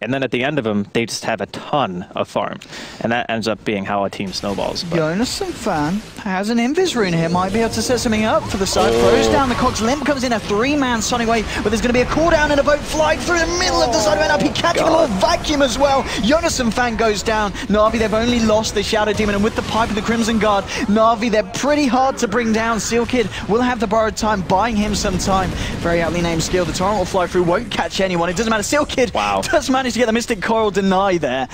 And then at the end of them, they just have a ton of farm. And that ends up being how a team snowballs. Jonas and Fan has an Invis rune here, might be able to set something up for the side. Throws down the Cogs. Limp comes in a 3-man Sonic Wave, but there's going to be a cooldown and a boat flying through the middle of the side of NiP, catching them all. Vacuum as well. Jonas and Fan goes down. Na'Vi, they've only lost the Shadow Demon, and with the Pipe of the Crimson Guard, Na'Vi, they're pretty hard to bring down. Seal Kid will have the borrowed time, buying him some time. Very aptly named skill. The Torrent will fly through, won't catch anyone. It doesn't matter. Seal Kid does manage to get the Mystic Coil deny there.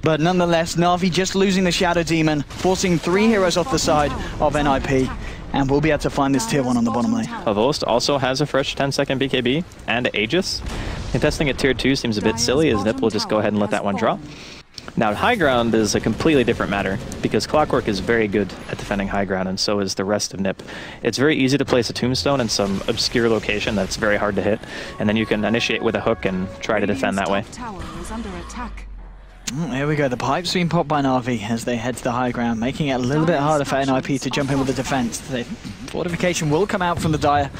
But nonetheless, Na'Vi just losing the Shadow Demon, forcing 3 heroes off the side of NiP. And we'll be able to find this tier 1 on the bottom lane. Avost also has a fresh 10-second BKB and Aegis. Contesting at tier 2 seems a bit silly, as NiP will just go ahead and let that one drop. Now, high ground is a completely different matter, because Clockwork is very good at defending high ground, and so is the rest of NiP. It's very easy to place a tombstone in some obscure location that's very hard to hit, and then you can initiate with a hook and try to defend that way. Here we go, the Pipe's being popped by Na'Vi as they head to the high ground, making it a little bit harder for NiP to jump in with the defense. The fortification will come out from the Dire.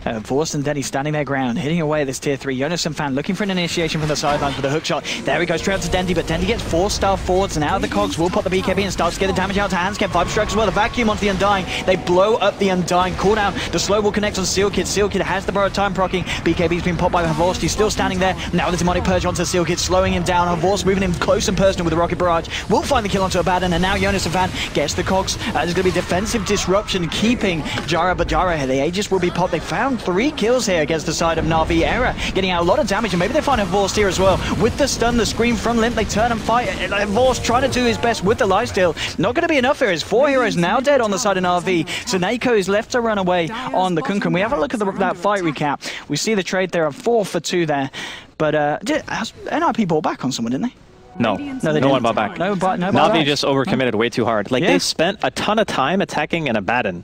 Vorst and Denny standing their ground, hitting away at this tier 3. Jonas and Fan looking for an initiation from the sidelines with a hook shot. There he goes, straight out to Dendy, but Dendy gets 4-star forwards, and out of the Cogs will pop the BKB and starts to get the damage out to Handscape. 5 strikes as well, the vacuum onto the Undying. They blow up the Undying. Cooldown, the slow will connect on Seal Kid. Seal Kid has the borrowed time procking. BKB's been popped by Vorst, he's still standing there. Now the Demonic Purge onto Seal Kid, slowing him down. Vorst moving him close and personal with the Rocket Barrage. Will find the kill onto Abaddon, and now Jonas and Fan gets the Cogs. There's going to be defensive disruption keeping Jara, but Jara here, the Aegis will be popped. They found 3 kills here against the side of Na'Vi. Era getting out a lot of damage, and maybe they find a Vorst here as well. With the stun, the scream from Limp, they turn and fight. Vorst trying to do his best with the lifesteal. Not going to be enough here. There's 4 heroes now dead on the side of Na'Vi. So Nako is left to run away on the Kunkun. We have a look at that fight recap. We see the trade there of 4 for 2 there. But NiP bought back on someone, didn't they? No, no one bought back. Na'Vi just overcommitted way too hard. Like, they spent a ton of time attacking an Abaddon.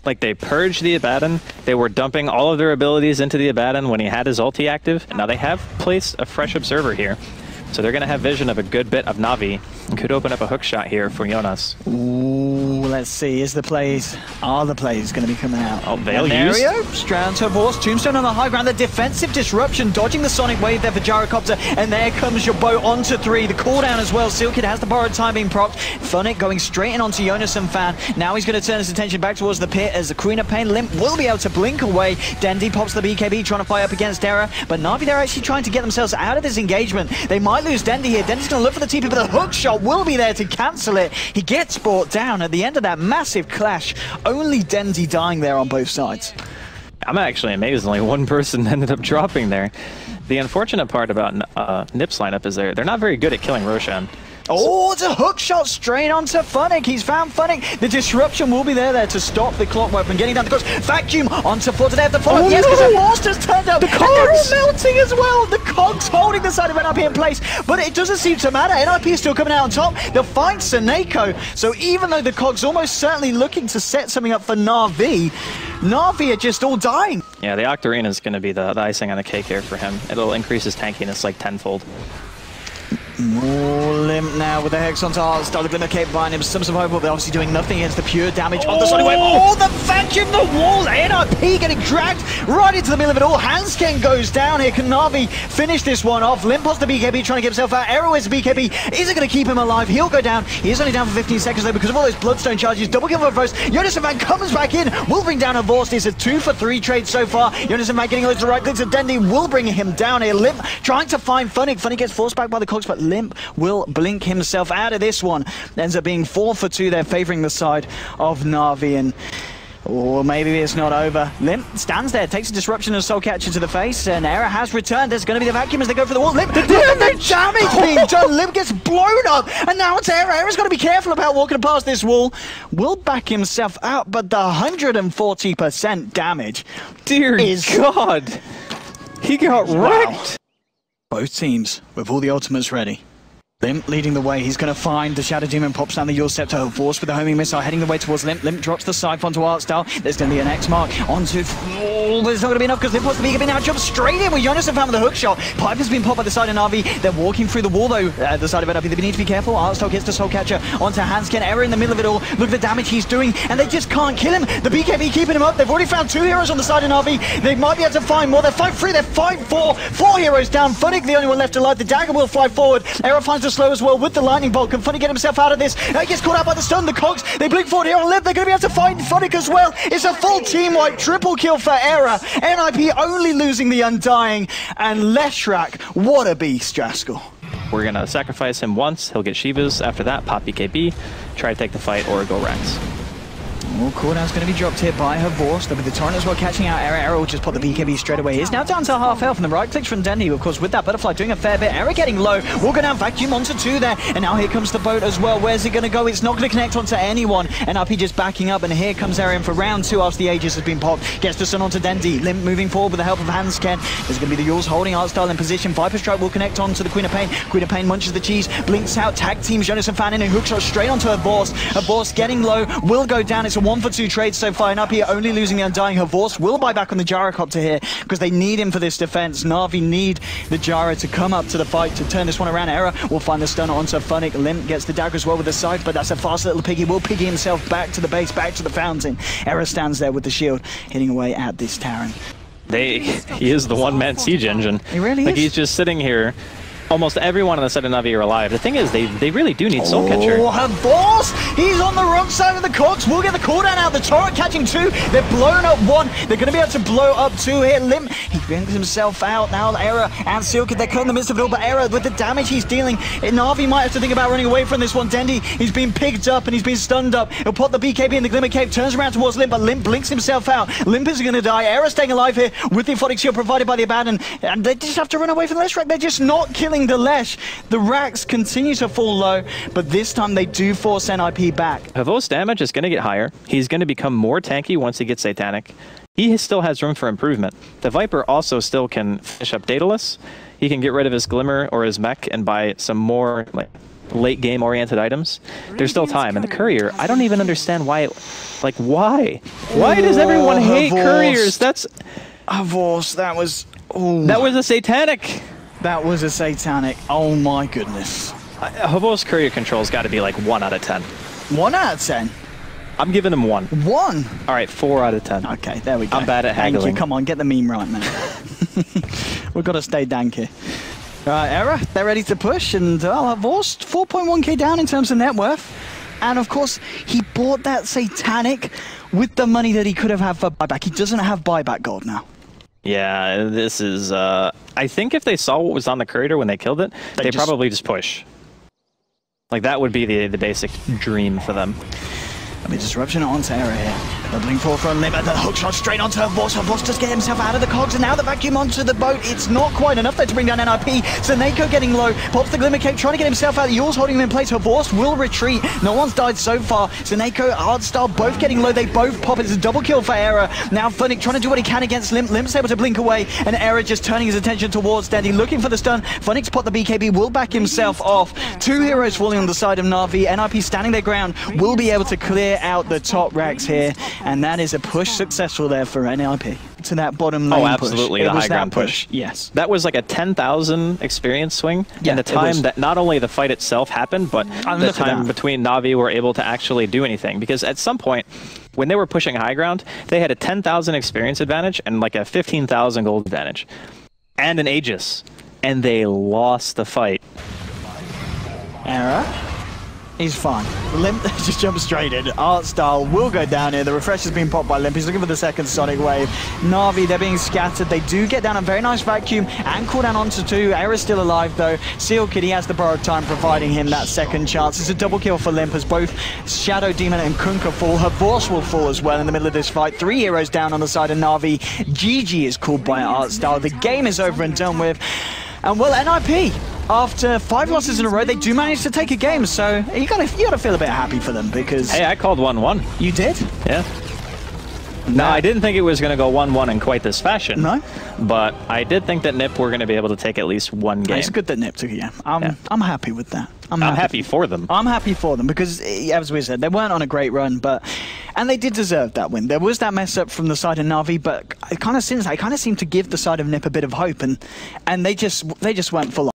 Like, they purged the Abaddon, they were dumping all of their abilities into the Abaddon when he had his ulti active, and now they have placed a fresh observer here. So they're going to have vision of a good bit of Na'Vi, and could open up a hook shot here for Jonas. Ooh, let's see, are the plays going to be coming out? Oh, they'll use... Strand to Vorst, Tombstone on the high ground, the defensive disruption, dodging the Sonic Wave there for Gyrocopter, and there comes your boat onto 3, the cooldown as well. Seal Kid has the borrowed time being procced. Funnick going straight in onto Jonas and Fan. Now he's going to turn his attention back towards the pit as the Queen of Pain Limp will be able to blink away. Dendy pops the BKB, trying to fight up against Terra, but Na'Vi, they're actually trying to get themselves out of this engagement. They might lose Dendy here. Dendy's going to look for the TP, but the hook shot will be there to cancel it. He gets brought down at the end of that massive clash. Only Dendy dying there on both sides. I'm actually amazed only one person ended up dropping there. The unfortunate part about NiP's lineup is they're not very good at killing Roshan. Oh, it's a hook shot straight onto Funnick. He's found Funnick. The disruption will be there to stop the Clockwork from getting down the coast. Vacuum onto Forte. They have the follow-up. Yes, because the monster's turned up. The Cogs melting as well. The Cogs holding the side of NiP in place, but it doesn't seem to matter. NiP is still coming out on top. They'll find Seneko. So even though the Cogs almost certainly looking to set something up for Na'Vi are just all dying. Yeah, the Octarine is going to be the icing on the cake here for him. It'll increase his tankiness like tenfold. More Limp now with the Hex on top. Start the Glimmer Cape behind him. Some survival, but obviously doing nothing against the pure damage on the Sonic Wave. Oh, the vacuum, the wall. NiP getting dragged right into the middle of it all. Handscan goes down here. Can Na'Vi finish this one off? Limp has the BKB trying to get himself out. Arrow is the BKB. Isn't going to keep him alive. He'll go down. He is only down for 15 seconds though because of all those Bloodstone charges. Double kill for Vorst. Jonas and Van comes back in. Will bring down a Vorst. It's a 2 for 3 trade so far. Jonas and Van getting loads of right clicks. And Dendy will bring him down here. Limp trying to find Funnick. Funnick gets forced back by the Cogs, but Limp will blink himself out of this one. Ends up being 4 for 2 there, favoring the side of Na'Vi. And or maybe it's not over. Limp stands there, takes a disruption and soul catcher to the face, and Era has returned. There's going to be the vacuum as they go for the wall. Limp, the damage being done. Limp gets blown up, and now it's Era. Era's got to be careful about walking past this wall. Will back himself out, but the 140% damage. Dear God, he got wrecked. Both teams with all the ultimates ready. Limp leading the way. He's going to find the Shadow Demon, pops down the Yule Scepter. Force with the homing missile heading the way towards Limp. Limp drops the scythe onto Artstyle. There's going to be an X mark onto... Oh, there's not going to be enough because Limp wants to be now jumps straight in with Jonas and found with the hook shot. Piper's been popped by the side of Na'Vi. They're walking through the wall though at the side of NiP. They need to be careful. Artstyle gets the Soul Catcher onto Hansken. Error in the middle of it all. Look at the damage he's doing and they just can't kill him. The BKB keeping him up. They've already found 2 heroes on the side of Na'Vi. They might be able to find more. They're 5-3. They're 5-4. 4 heroes down. Funnick the only one left alive. The dagger will fly forward. Error finds the slow as well with the lightning bolt. Can Funny get himself out of this? He gets caught out by the stun. The cogs, they blink forward here on Limp. They're going to be able to find Funnick as well. It's a full team wipe. Triple kill for Error. NiP only losing the Undying. And Leshrac, what a beast, Jaskal. We're going to sacrifice him once. He'll get Shivas. After that, pop BKB, try to take the fight, or go Rex. Well, cooldown's going to be dropped here by her Vorst. With the Torrent as well catching out Error. Error will just pop the BKB straight away. He's now down to half health, and the right clicks from Dendy, of course, with that Butterfly doing a fair bit. Error getting low. Will go down Vacuum onto 2 there. And now here comes the boat as well. Where's it going to go? It's not going to connect onto anyone. NiP just backing up, and here comes Error in for round 2 after the Aegis has been popped. Gets the stun onto Dendy. Limp moving forward with the help of Hansken. There's going to be the Yules holding Artstyle in position. Viper Strike will connect onto the Queen of Pain. Queen of Pain munches the cheese, blinks out, tag teams Jonas and Fan in, and hookshot straight onto her Vorst. Her Vorst getting low, will go down. It's a 1-for-2 trade so far. NiP only losing the Undying. Her Vorst will buy back on the Gyrocopter here because they need him for this defense. Na'Vi need the Gyro to come up to the fight to turn this one around. Error will find the stun onto Funnick. Limp gets the dagger as well with the scythe, but that's a fast little piggy. Will piggy himself back to the base, back to the fountain. Error stands there with the shield, hitting away at this Terran. He is the one-man siege engine. He really is. Like, he's just sitting here. Almost everyone on the side of Na'Vi are alive. The thing is, they really do need Soul Catcher. Oh, her boss! He's on the wrong side of the cogs. We'll get the cooldown out. The Torrent catching 2. They're blowing up 1. They're going to be able to blow up 2 here. Limp, he brings himself out. Now Error and Silk, they're caught in the midst of it all, but Error, with the damage he's dealing, Na'Vi might have to think about running away from this one. Dendy, he's been picked up and he's been stunned up. He'll pop the BKB in the Glimmer Cave, turns around towards Limp, but Limp blinks himself out. Limp is going to die. Error staying alive here with the Aphotic Shield provided by the Abaddon, and they just have to run away from the Leshrac. They're just not killing the Lesh. The racks continue to fall low, but this time they do force NiP back. Havos damage is going to get higher. He's going to become more tanky once he gets Satanic. He still has room for improvement. The Viper also still can finish up Daedalus. He can get rid of his Glimmer or his mech and buy some more late game oriented items. There's still time. And the Courier, I don't even understand why. Why? Why does everyone hate Couriers? That's... Havos, that was... Ooh. That was a Satanic. That was a Satanic. Oh my goodness. Havos Courier control's got to be like 1 out of 10. 1 out of 10? I'm giving him 1. 1? All right, 4 out of 10. Okay, there we go. I'm bad at haggling. Thank you. Come on, get the meme right, man. We've got to stay danky. Error, they're ready to push, and Havos, 4.1k down in terms of net worth. And of course, he bought that Satanic with the money that he could have had for buyback. He doesn't have buyback gold now. Yeah, this is... I think if they saw what was on the Courier when they killed it, they probably just push. Like, that would be the basic dream for them. A bit disruption onto Error here. The blink forward from Limp, and the hookshot straight onto her Vorst. Her Vorst just get himself out of the cogs, and now the vacuum onto the boat. It's not quite enough there to bring down NiP. Seneko getting low, pops the Glimmer Cave, trying to get himself out. Yules holding him in place. Her Vorst will retreat. No one's died so far. Seneko, Artstyle, both getting low. They both pop. It's a double kill for Error. Now Funnick trying to do what he can against Limp. Limp's able to blink away, and Error just turning his attention towards Dendy, looking for the stun. Funnick's pot the BKB, will back himself off. 2 heroes falling on the side of Na'Vi. NiP standing their ground, will be able to clear out the top racks here, and that is a push successful there for NiP to that bottom lane. Oh, absolutely, push. the high ground push. Yes. That was like a 10,000 experience swing, in the time that not only the fight itself happened, but the time between Na'Vi were able to actually do anything. Because at some point, when they were pushing high ground, they had a 10,000 experience advantage and like a 15,000 gold advantage. And an Aegis. And they lost the fight. Error. He's fine. Limp just jumps straight in. Artstyle will go down here. The refresh has been popped by Limp. He's looking for the second Sonic Wave. Na'Vi, they're being scattered. They do get down a very nice vacuum and cooldown onto 2. Error's still alive though. Seal Kid, he has the borrowed time, providing him that second chance. It's a double kill for Limp as both Shadow Demon and Kunkka fall. Her Vorst will fall as well in the middle of this fight. 3 heroes down on the side of Na'Vi. GG is called by Artstyle. The game is over and done with. And well, NiP, after 5 losses in a row, they do manage to take a game, so you gotta feel a bit happy for them because... Hey, I called 1-1. You did? Yeah. No, I didn't think it was going to go 1-1 in quite this fashion. No? But I did think that NiP were going to be able to take at least one game. It's good that NiP took it, yeah. I'm happy with that. I'm happy for them. I'm happy for them because, as we said, they weren't on a great run, and they did deserve that win. There was that mess up from the side of Na'Vi, but it kind of seemed to give the side of NiP a bit of hope, and they just went full on.